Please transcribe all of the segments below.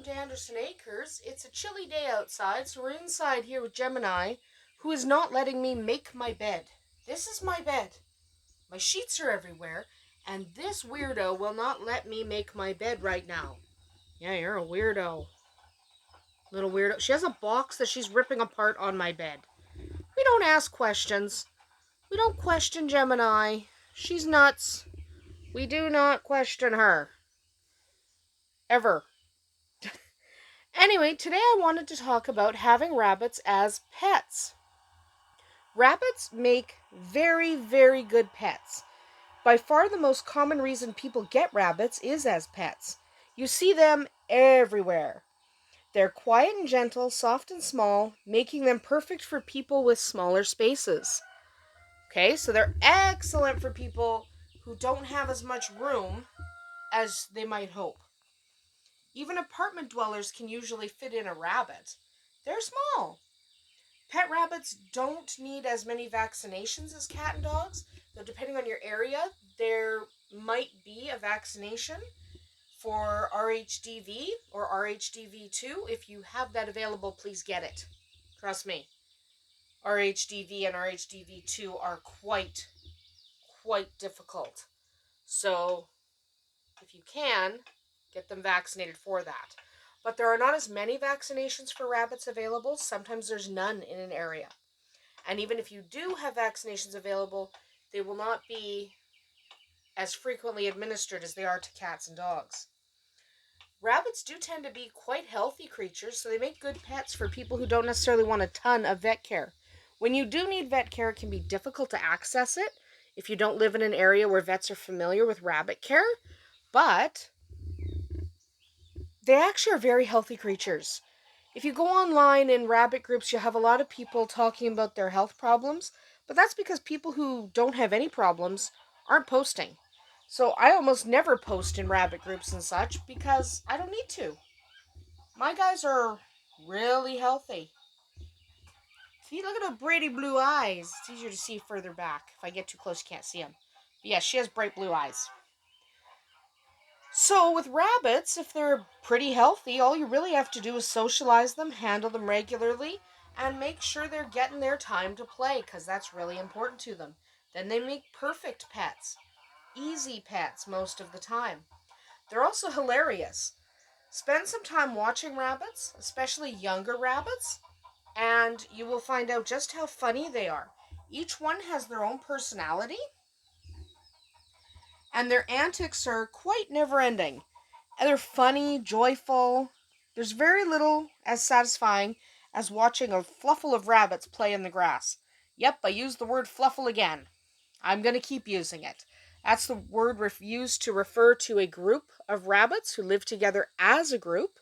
welcome to Andersen Acres. It's a chilly day outside, so we're inside here with Gemini, who is not letting me make my bed. This is my bed. My sheets are everywhere, and this weirdo will not let me make my bed right now. Yeah, you're a weirdo. Little weirdo. She has a box that she's ripping apart on my bed. We don't ask questions. We don't question Gemini. She's nuts. We do not question her. Ever. Anyway, today I wanted to talk about having rabbits as pets. Rabbits make very, very good pets. By far the most common reason people get rabbits is as pets. You see them everywhere. They're quiet and gentle, soft and small, making them perfect for people with smaller spaces. Okay, so they're excellent for people who don't have as much room as they might hope. Even apartment dwellers can usually fit in a rabbit. They're small. Pet rabbits don't need as many vaccinations as cat and dogs, though depending on your area, there might be a vaccination for RHDV or RHDV2. If you have that available, please get it. Trust me. RHDV and RHDV2 are quite difficult. So, if you can, get them vaccinated for that. But there are not as many vaccinations for rabbits available. Sometimes there's none in an area. And even if you do have vaccinations available, they will not be as frequently administered as they are to cats and dogs. Rabbits do tend to be quite healthy creatures, so they make good pets for people who don't necessarily want a ton of vet care. When you do need vet care, it can be difficult to access it if you don't live in an area where vets are familiar with rabbit care, but they actually are very healthy creatures. If you go online in rabbit groups, you have a lot of people talking about their health problems, but that's because people who don't have any problems aren't posting. So I almost never post in rabbit groups and such because I don't need to. My guys are really healthy. See, look at her pretty blue eyes. It's easier to see further back. If I get too close, you can't see them. But yeah, she has bright blue eyes. So with rabbits, if they're pretty healthy, all you really have to do is socialize them, handle them regularly, and make sure they're getting their time to play, because that's really important to them. Then they make perfect pets. Easy pets most of the time. They're also hilarious. Spend some time watching rabbits, especially younger rabbits, and you will find out just how funny they are. Each one has their own personality, and their antics are quite never-ending. And they're funny, joyful. There's very little as satisfying as watching a fluffle of rabbits play in the grass. Yep, I used the word fluffle again. I'm going to keep using it. That's the word used to refer to a group of rabbits who live together as a group.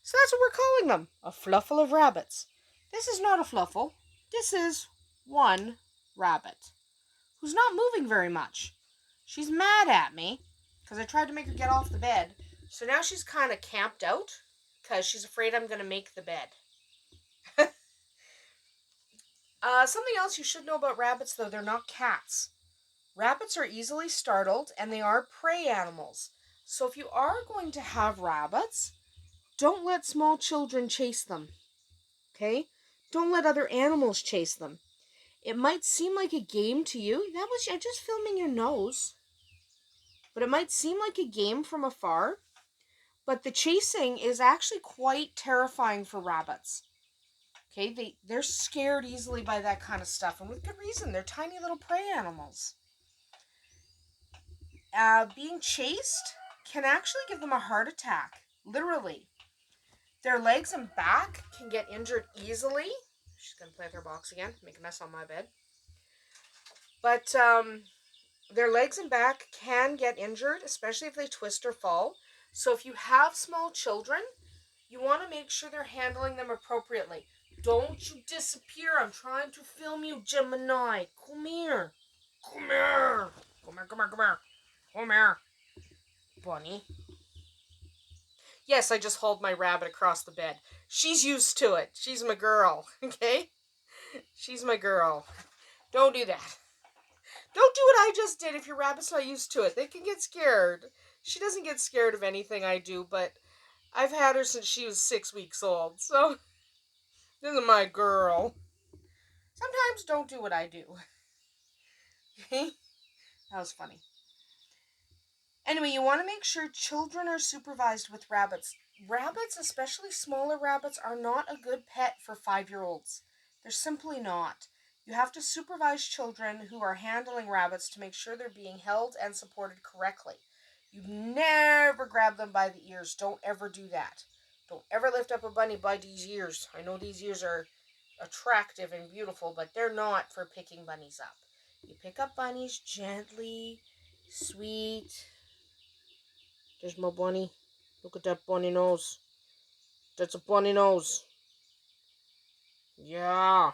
So that's what we're calling them, a fluffle of rabbits. This is not a fluffle. This is one rabbit who's not moving very much. She's mad at me because I tried to make her get off the bed. So now she's kind of camped out because she's afraid I'm going to make the bed. Something else you should know about rabbits, though, they're not cats. Rabbits are easily startled and they are prey animals. So if you are going to have rabbits, don't let small children chase them. Okay? Don't let other animals chase them. It might seem like a game to you. I'm just filming your nose. But it might seem like a game from afar. But the chasing is actually quite terrifying for rabbits. Okay, they're scared easily by that kind of stuff. And with good reason. They're tiny little prey animals. Being chased can actually give them a heart attack. Literally. Their legs and back can get injured easily. She's going to play with her box again. Make a mess on my bed. But their legs and back can get injured, especially if they twist or fall. So if you have small children, you want to make sure they're handling them appropriately. Don't you disappear. I'm trying to film you, Gemini. Come here. Come here. Come here, come here, come here. Come here. Bunny. Yes, I just hauled my rabbit across the bed. She's used to it. She's my girl, okay? She's my girl. Don't do that. Don't do what I just did if your rabbit's not used to it. They can get scared. She doesn't get scared of anything I do, but I've had her since she was 6 weeks old, so this is my girl. Sometimes don't do what I do. Okay? That was funny. Anyway, you want to make sure children are supervised with rabbits. Rabbits, especially smaller rabbits, are not a good pet for 5-year-olds. They're simply not. You have to supervise children who are handling rabbits to make sure they're being held and supported correctly. You never grab them by the ears. Don't ever do that. Don't ever lift up a bunny by these ears. I know these ears are attractive and beautiful, but they're not for picking bunnies up. You pick up bunnies gently, sweet. There's my bunny. Look at that bunny nose. That's a bunny nose. Yeah.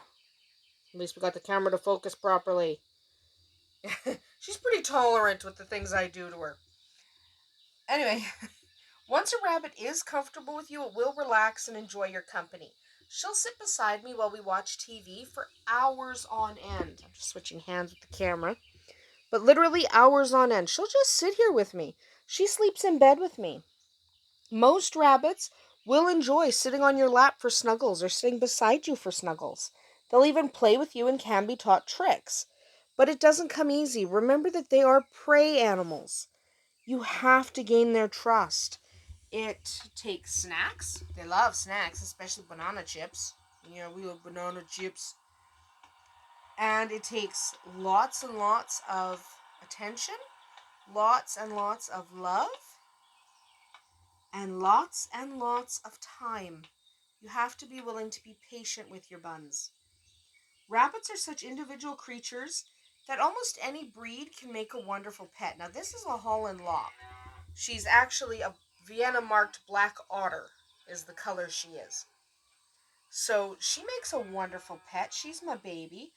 At least we got the camera to focus properly. She's pretty tolerant with the things I do to her. Anyway, once a rabbit is comfortable with you, it will relax and enjoy your company. She'll sit beside me while we watch TV for hours on end. I'm just switching hands with the camera. But literally hours on end. She'll just sit here with me. She sleeps in bed with me. Most rabbits will enjoy sitting on your lap for snuggles or sitting beside you for snuggles. They'll even play with you and can be taught tricks. But it doesn't come easy. Remember that they are prey animals. You have to gain their trust. It takes snacks. They love snacks, especially banana chips. Yeah, we love banana chips. And it takes lots and lots of attention, lots and lots of love, and lots of time. You have to be willing to be patient with your buns. Rabbits are such individual creatures that almost any breed can make a wonderful pet. Now, this is a Holland Lop. She's actually a Vienna marked black otter, is the color she is. So she makes a wonderful pet. She's my baby.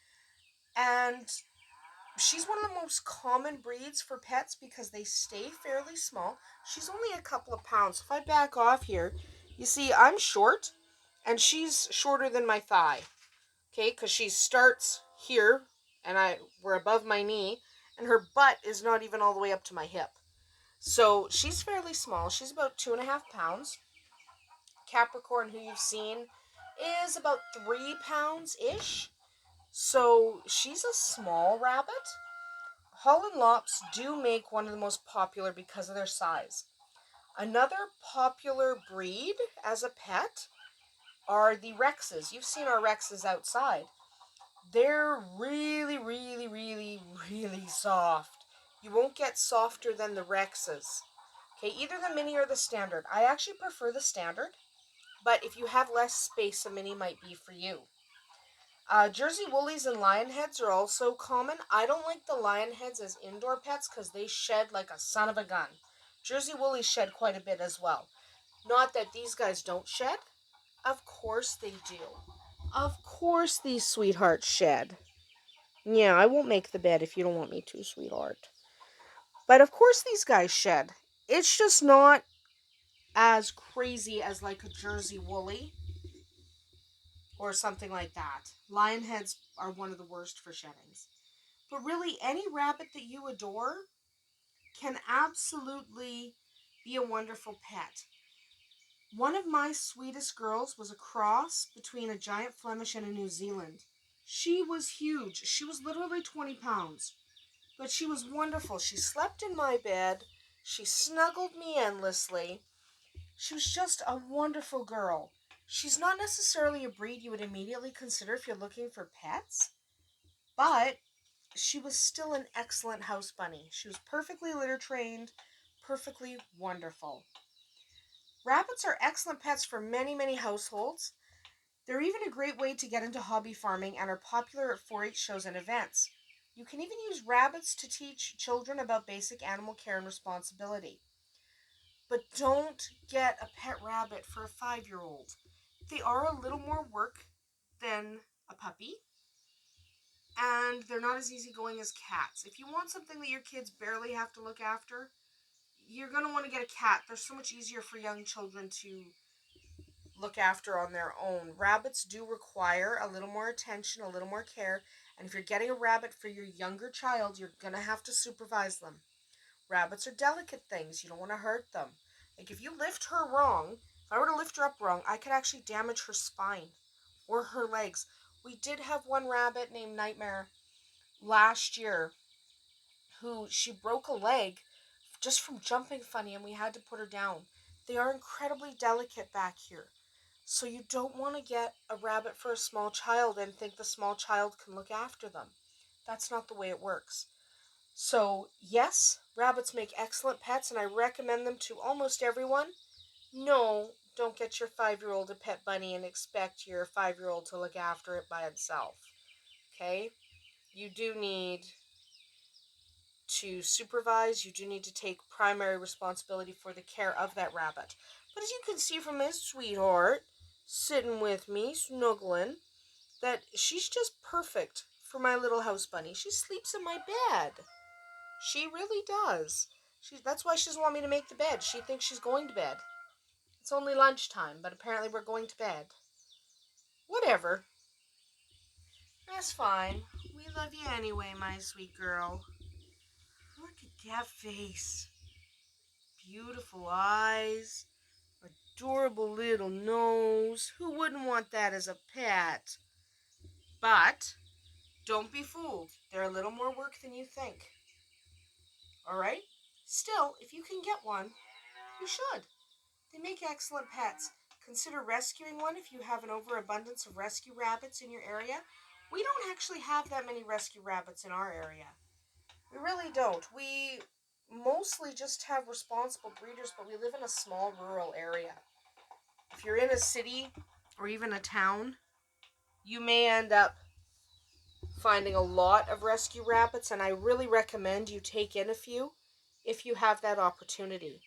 And she's one of the most common breeds for pets because they stay fairly small. She's only a couple of pounds. If I back off here, you see I'm short and she's shorter than my thigh. Okay, because she starts here and we're above my knee and her butt is not even all the way up to my hip. So she's fairly small. She's about 2.5 pounds. Capricorn, who you've seen, is about 3 pounds-ish. So she's a small rabbit. Holland Lops do make one of the most popular because of their size. Another popular breed as a pet are the Rexes. You've seen our Rexes outside. They're really, really, really, really soft. You won't get softer than the Rexes. Okay, either the mini or the standard. I actually prefer the standard, but if you have less space, a mini might be for you. Jersey Woolies and Lionheads are also common. I don't like the Lionheads as indoor pets because they shed like a son of a gun. Jersey Woolies shed quite a bit as well. Not that these guys don't shed. Of course they do. Of course these sweethearts shed. Yeah, I won't make the bed if you don't want me to, sweetheart. But of course these guys shed. It's just not as crazy as like a Jersey Woolly or something like that. Lionheads are one of the worst for sheddings. But really, any rabbit that you adore can absolutely be a wonderful pet. One of my sweetest girls was a cross between a giant Flemish and a New Zealand. She was huge. She was literally 20 pounds. But she was wonderful. She slept in my bed. She snuggled me endlessly. She was just a wonderful girl. She's not necessarily a breed you would immediately consider if you're looking for pets, but she was still an excellent house bunny. She was perfectly litter trained, perfectly wonderful. Rabbits are excellent pets for many, many households. They're even a great way to get into hobby farming and are popular at 4-H shows and events. You can even use rabbits to teach children about basic animal care and responsibility. But don't get a pet rabbit for a 5-year-old. They are a little more work than a puppy, and they're not as easygoing as cats. If you want something that your kids barely have to look after, you're going to want to get a cat. They're so much easier for young children to look after on their own. Rabbits do require a little more attention, a little more care, and if you're getting a rabbit for your younger child, you're going to have to supervise them. Rabbits are delicate things. You don't want to hurt them. Like if you lift her wrong, I were to lift her up wrong, I could actually damage her spine or her legs. We did have one rabbit named Nightmare last year who she broke a leg just from jumping funny and we had to put her down. They are incredibly delicate back here. So you don't want to get a rabbit for a small child and think the small child can look after them. That's not the way it works. So, yes, rabbits make excellent pets and I recommend them to almost everyone. No, don't get your 5-year-old a pet bunny and expect your 5-year-old to look after it by itself. Okay? You do need to supervise, you do need to take primary responsibility for the care of that rabbit. But as you can see from this sweetheart sitting with me, snuggling, that she's just perfect for my little house bunny. She sleeps in my bed. She really does. That's why she doesn't want me to make the bed. She thinks she's going to bed. It's only lunchtime, but apparently we're going to bed. Whatever. That's fine. We love you anyway, my sweet girl. Look at that face. Beautiful eyes. Adorable little nose. Who wouldn't want that as a pet? But don't be fooled. They're a little more work than you think. Alright? Still, if you can get one, you should. They make excellent pets. Consider rescuing one if you have an overabundance of rescue rabbits in your area. We don't actually have that many rescue rabbits in our area. We really don't. We mostly just have responsible breeders, but we live in a small rural area. If you're in a city or even a town, you may end up finding a lot of rescue rabbits, and I really recommend you take in a few if you have that opportunity,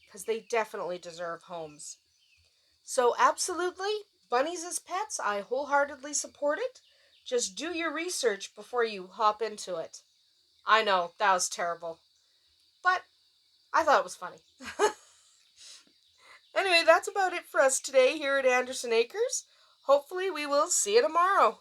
because they definitely deserve homes. So absolutely, bunnies as pets, I wholeheartedly support it. Just do your research before you hop into it. I know, that was terrible, but I thought it was funny. Anyway, that's about it for us today here at Andersen Acres. Hopefully we will see you tomorrow.